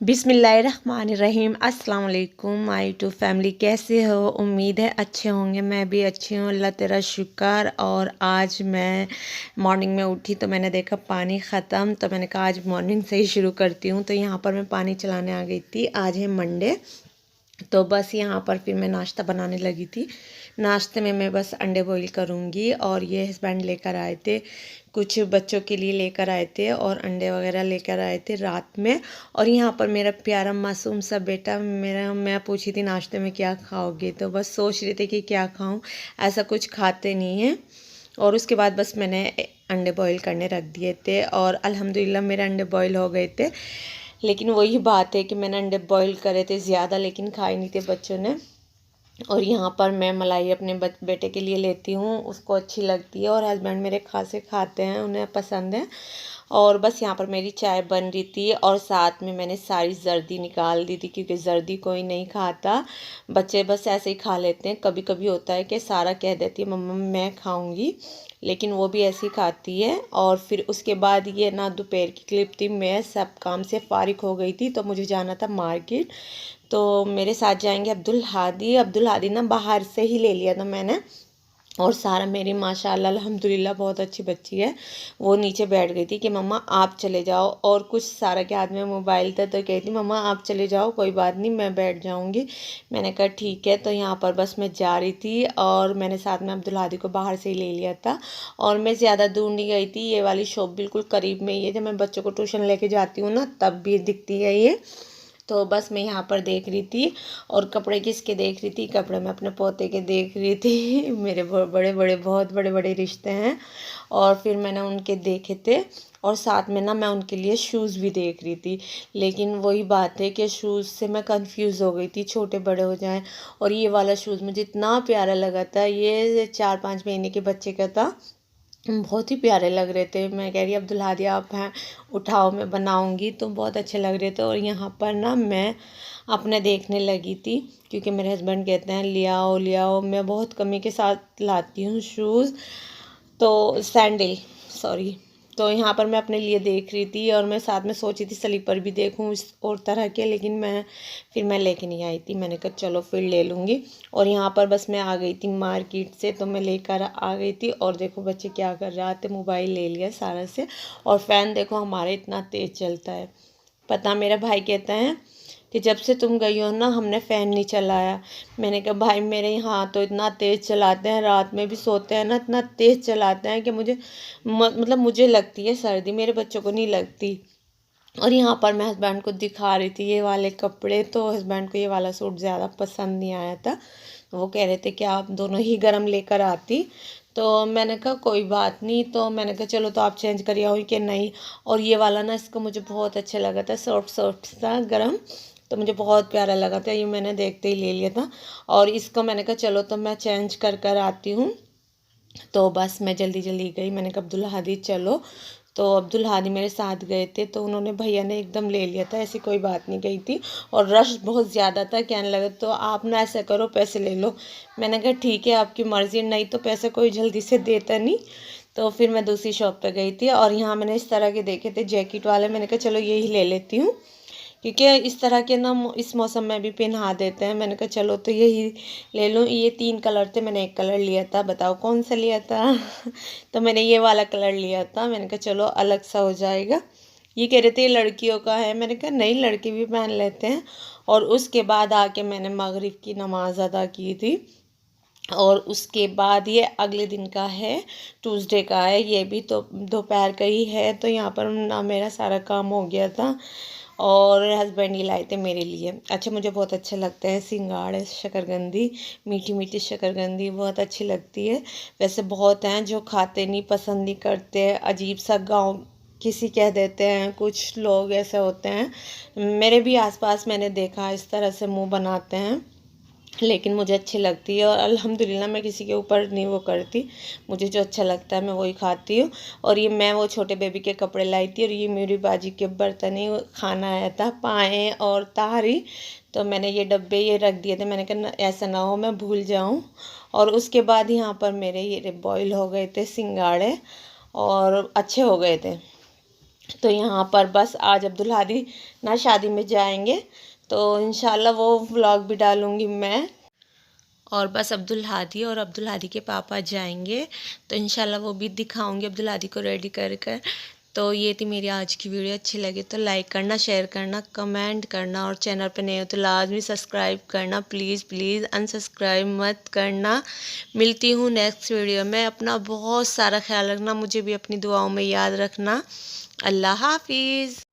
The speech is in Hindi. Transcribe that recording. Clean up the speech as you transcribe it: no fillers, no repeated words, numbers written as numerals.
बिस्मिल्लाहिर्रहमानिर्रहीम। अस्सलाम वालेकुम माय टू फैमिली। कैसे हो? उम्मीद है अच्छे होंगे। मैं भी अच्छी हूँ, अल्लाह तेरा शुक्र। और आज मैं मॉर्निंग में उठी तो मैंने देखा पानी ख़त्म, तो मैंने कहा आज मॉर्निंग से ही शुरू करती हूँ। तो यहाँ पर मैं पानी चलाने आ गई थी। आज है मंडे, तो बस यहाँ पर फिर मैं नाश्ता बनाने लगी थी। नाश्ते में मैं बस अंडे बॉईल करूँगी, और ये हस्बैंड लेकर आए थे, कुछ बच्चों के लिए लेकर आए थे, और अंडे वगैरह लेकर आए थे रात में। और यहाँ पर मेरा प्यारा मासूम सा बेटा मेरा, मैं पूछी थी नाश्ते में क्या खाओगे, तो बस सोच रहे थे कि क्या खाऊं, ऐसा कुछ खाते नहीं हैं। और उसके बाद बस मैंने अंडे बॉईल करने रख दिए थे, और अल्हम्दुलिल्लाह मेरे अंडे बॉईल हो गए थे। लेकिन वही बात है कि मैंने अंडे बॉईल करे थे ज़्यादा, लेकिन खाए नहीं थे बच्चों ने। और यहाँ पर मैं मलाई अपने बेटे के लिए लेती हूँ, उसको अच्छी लगती है, और हस्बैंड मेरे खासे खाते हैं, उन्हें पसंद है। और बस यहाँ पर मेरी चाय बन रही थी, और साथ में मैंने सारी जर्दी निकाल दी थी, क्योंकि जर्दी कोई नहीं खाता, बच्चे बस ऐसे ही खा लेते हैं। कभी कभी होता है कि सारा कह देती है मम्मा मैं खाऊंगी, लेकिन वो भी ऐसे ही खाती है। और फिर उसके बाद ये ना दोपहर की क्लिप थी, मैं सब काम से फारिग हो गई थी, तो मुझे जाना था मार्केट। तो मेरे साथ जाएंगे अब्दुल हादी। अब्दुल हादी ना बाहर से ही ले लिया था मैंने। और सारा मेरी माशाल्लाह अल्हम्दुलिल्लाह बहुत अच्छी बच्ची है, वो नीचे बैठ गई थी कि मम्मा आप चले जाओ। और कुछ सारा के हाथ में मोबाइल था, तो कहती मम्मा आप चले जाओ, कोई बात नहीं मैं बैठ जाऊंगी। मैंने कहा ठीक है। तो यहाँ पर बस मैं जा रही थी, और मैंने साथ में अब्दुल हादी को बाहर से ही ले लिया था। और मैं ज़्यादा दूर नहीं गई थी, ये वाली शॉप बिल्कुल करीब में ही है, जब मैं बच्चों को ट्यूशन लेके जाती हूँ ना तब भी दिखती है ये। तो बस मैं यहाँ पर देख रही थी। और कपड़े किसके देख रही थी? कपड़े मैं अपने पोते के देख रही थी। मेरे बड़े बड़े बहुत बड़े बड़े रिश्ते हैं, और फिर मैंने उनके देखे थे। और साथ में ना मैं उनके लिए शूज़ भी देख रही थी, लेकिन वही बात है कि शूज़ से मैं कंफ्यूज हो गई थी, छोटे बड़े हो जाएं। और ये वाला शूज़ मुझे इतना प्यारा लगा था, ये 4-5 महीने के बच्चे का था, बहुत ही प्यारे लग रहे थे। मैं कह रही अब्दुल हादी आप हैं, उठाओ मैं बनाऊंगी, तो बहुत अच्छे लग रहे थे। और यहाँ पर ना मैं अपने देखने लगी थी, क्योंकि मेरे हस्बैंड कहते हैं ले आओ ले आओ, मैं बहुत कमी के साथ लाती हूँ शूज़, तो सैंडल, सॉरी। तो यहाँ पर मैं अपने लिए देख रही थी, और मैं साथ में सोची थी स्लीपर भी देखूँ इस और तरह के, लेकिन मैं लेके नहीं आई थी। मैंने कहा चलो फिर ले लूँगी। और यहाँ पर बस मैं आ गई थी मार्केट से, तो मैं लेकर आ गई थी। और देखो बच्चे क्या कर रहे थे, मोबाइल ले लिया सारा से। और फ़ैन देखो हमारे इतना तेज़ चलता है, पता मेरा भाई कहता है कि जब से तुम गई हो ना हमने फ़ैन नहीं चलाया। मैंने कहा भाई मेरे यहाँ तो इतना तेज़ चलाते हैं, रात में भी सोते हैं ना इतना तेज़ चलाते हैं कि मुझे मतलब मुझे लगती है सर्दी, मेरे बच्चों को नहीं लगती। और यहाँ पर मैं हस्बैंड को दिखा रही थी ये वाले कपड़े, तो हस्बैंड को ये वाला सूट ज़्यादा पसंद नहीं आया था। वो कह रहे थे कि आप दोनों ही गरम लेकर आती। तो मैंने कहा कोई बात नहीं, तो मैंने कहा चलो तो आप चेंज करिए हो कि नहीं। और ये वाला ना इसको मुझे बहुत अच्छा लगा था, सॉफ्ट सॉफ्ट सा गरम, तो मुझे बहुत प्यारा लगा था, ये मैंने देखते ही ले लिया था। और इसको मैंने कहा चलो तो मैं चेंज कर कर आती हूँ। तो बस मैं जल्दी जल्दी गई, मैंने कहा अब्दुल हादी चलो। तो अब्दुल हादी मेरे साथ गए थे, तो उन्होंने भैया ने एकदम ले लिया था, ऐसी कोई बात नहीं कही थी। और रश बहुत ज़्यादा था, कहने लगा तो आप ना ऐसा करो पैसे ले लो। मैंने कहा ठीक है आपकी मर्ज़ी, नहीं तो पैसे कोई जल्दी से देता नहीं। तो फिर मैं दूसरी शॉप पे गई थी, और यहाँ मैंने इस तरह के देखे थे जैकेट वाले, मैंने कहा चलो यही ले लेती हूँ, क्योंकि इस तरह के ना इस मौसम में भी पहना देते हैं। मैंने कहा चलो तो यही ले लूँ। ये 3 कलर थे, मैंने एक कलर लिया था, बताओ कौन सा लिया था? तो मैंने ये वाला कलर लिया था। मैंने कहा चलो अलग सा हो जाएगा। ये कह रहे थे ये लड़कियों का है, मैंने कहा नहीं लड़के भी पहन लेते हैं। और उसके बाद आके मैंने मगरिब की नमाज़ अदा की थी। और उसके बाद ये अगले दिन का है, ट्यूसडे का है, ये भी तो दोपहर का ही है। तो यहाँ पर ना मेरा सारा काम हो गया था, और हस्बैंड ही लाए थे मेरे लिए। अच्छा मुझे बहुत अच्छे लगते हैं सिंगाड़े, शकरकंदी, मीठी मीठी शकरकंदी बहुत अच्छी लगती है। वैसे बहुत हैं जो खाते नहीं, पसंद नहीं करते, अजीब सा गाँव किसी कह देते हैं, कुछ लोग ऐसे होते हैं। मेरे भी आसपास मैंने देखा इस तरह से मुंह बनाते हैं, लेकिन मुझे अच्छी लगती है। और अल्हम्दुलिल्लाह मैं किसी के ऊपर नहीं वो करती, मुझे जो अच्छा लगता है मैं वही खाती हूँ। और ये मैं वो छोटे बेबी के कपड़े लाई थी, और ये मेरी बाजी के बर्तन ही खाना आया था, पाए और तारी। तो मैंने ये डब्बे ये रख दिए थे, मैंने कहा ऐसा ना हो मैं भूल जाऊँ। और उसके बाद यहाँ पर मेरे ये बॉईल हो गए थे सिंगाड़े, और अच्छे हो गए थे। तो यहाँ पर बस आज अब्दुल हादी ना शादी में जाएंगे, तो इंशाल्लाह वो व्लॉग भी डालूँगी मैं। और बस अब्दुल हादी और अब्दुल हादी के पापा जाएंगे, तो इंशाल्लाह वो भी दिखाऊंगी अब्दुल हादी को रेडी कर कर। तो ये थी मेरी आज की वीडियो। अच्छी लगे तो लाइक करना, शेयर करना, कमेंट करना, और चैनल पर नए हो तो लाजमी सब्सक्राइब करना। प्लीज़ प्लीज़ अनसब्सक्राइब मत करना। मिलती हूँ नेक्स्ट वीडियो में। अपना बहुत सारा ख्याल रखना, मुझे भी अपनी दुआओं में याद रखना। अल्लाह हाफिज़।